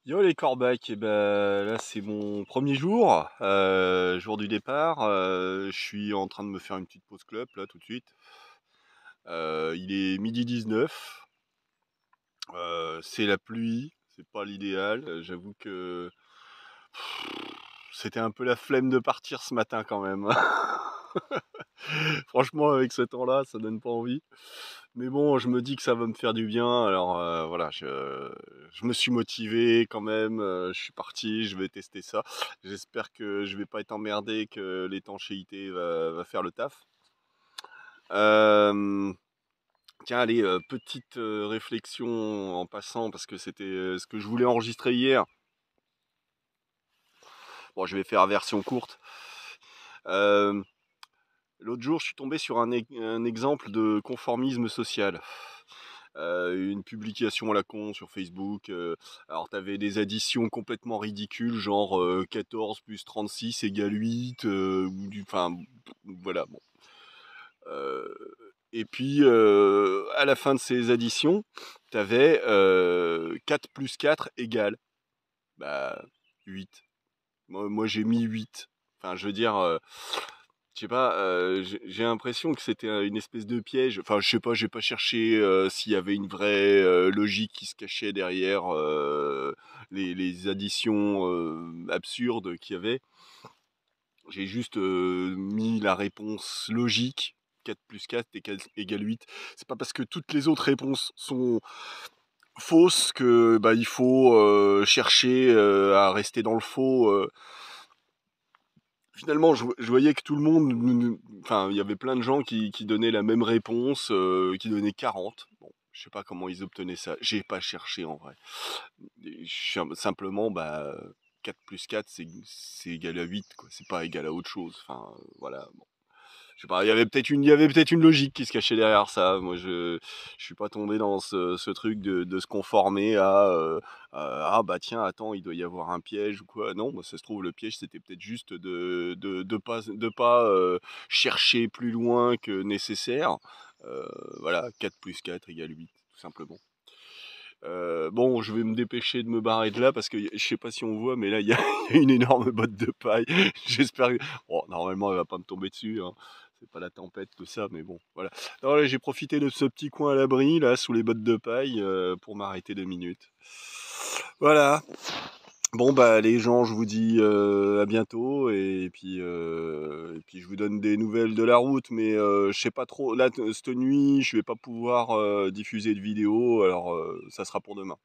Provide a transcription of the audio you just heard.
Yo les corbacs, et ben là c'est mon premier jour, jour du départ. Je suis en train de me faire une petite pause clope là tout de suite. Il est 12h19. C'est la pluie, c'est pas l'idéal. J'avoue que c'était un peu la flemme de partir ce matin quand même. Franchement, avec ce temps-là, ça donne pas envie. Mais bon, je me dis que ça va me faire du bien. Alors voilà, je me suis motivé quand même. Je suis parti, je vais tester ça. J'espère que je vais pas être emmerdé, que l'étanchéité va faire le taf. Euh, Tiens, allez, petite réflexion en passant, parce que c'était ce que je voulais enregistrer hier. Bon, je vais faire version courte. Euh, L'autre jour, je suis tombé sur un exemple de conformisme social. Une publication à la con sur Facebook. Alors, t'avais des additions complètement ridicules, genre 14 plus 36 égale 8. Enfin, voilà. Bon. Euh, et puis, à la fin de ces additions, t'avais 4 plus 4 égale bah, 8. Moi j'ai mis 8. Enfin, je veux dire, je sais pas, j'ai l'impression que c'était une espèce de piège. Enfin, je sais pas, j'ai pas cherché s'il y avait une vraie logique qui se cachait derrière les additions absurdes qu'il y avait. J'ai juste mis la réponse logique. 4 plus 4 égale 8. C'est pas parce que toutes les autres réponses sont fausses que bah, il faut chercher à rester dans le faux. Finalement, je voyais que tout le monde, enfin, il y avait plein de gens qui donnaient la même réponse, qui donnaient 40. Bon, je sais pas comment ils obtenaient ça. J'ai pas cherché en vrai. Simplement, bah, 4 plus 4, c'est égal à 8, quoi. C'est pas égal à autre chose. Enfin, voilà. Bon. Je sais pas, il y avait peut-être une logique qui se cachait derrière ça. Moi, je suis pas tombé dans ce truc de se conformer à, ah bah tiens, attends, il doit y avoir un piège ou quoi. Non, moi, ça se trouve, le piège, c'était peut-être juste de pas chercher plus loin que nécessaire. Voilà, 4 plus 4 égale 8, tout simplement. Bon, je vais me dépêcher de me barrer de là parce que je sais pas si on voit, mais là, il y a, il y a une énorme botte de paille. J'espère que... Bon, normalement, elle va pas me tomber dessus, hein. C'est pas la tempête, tout ça, mais bon, voilà. Alors là, j'ai profité de ce petit coin à l'abri, là, sous les bottes de paille, pour m'arrêter 2 minutes. Voilà. Bon, bah, les gens, je vous dis à bientôt, et puis je vous donne des nouvelles de la route, mais je sais pas trop. Là, cette nuit, je vais pas pouvoir diffuser de vidéo, alors ça sera pour demain.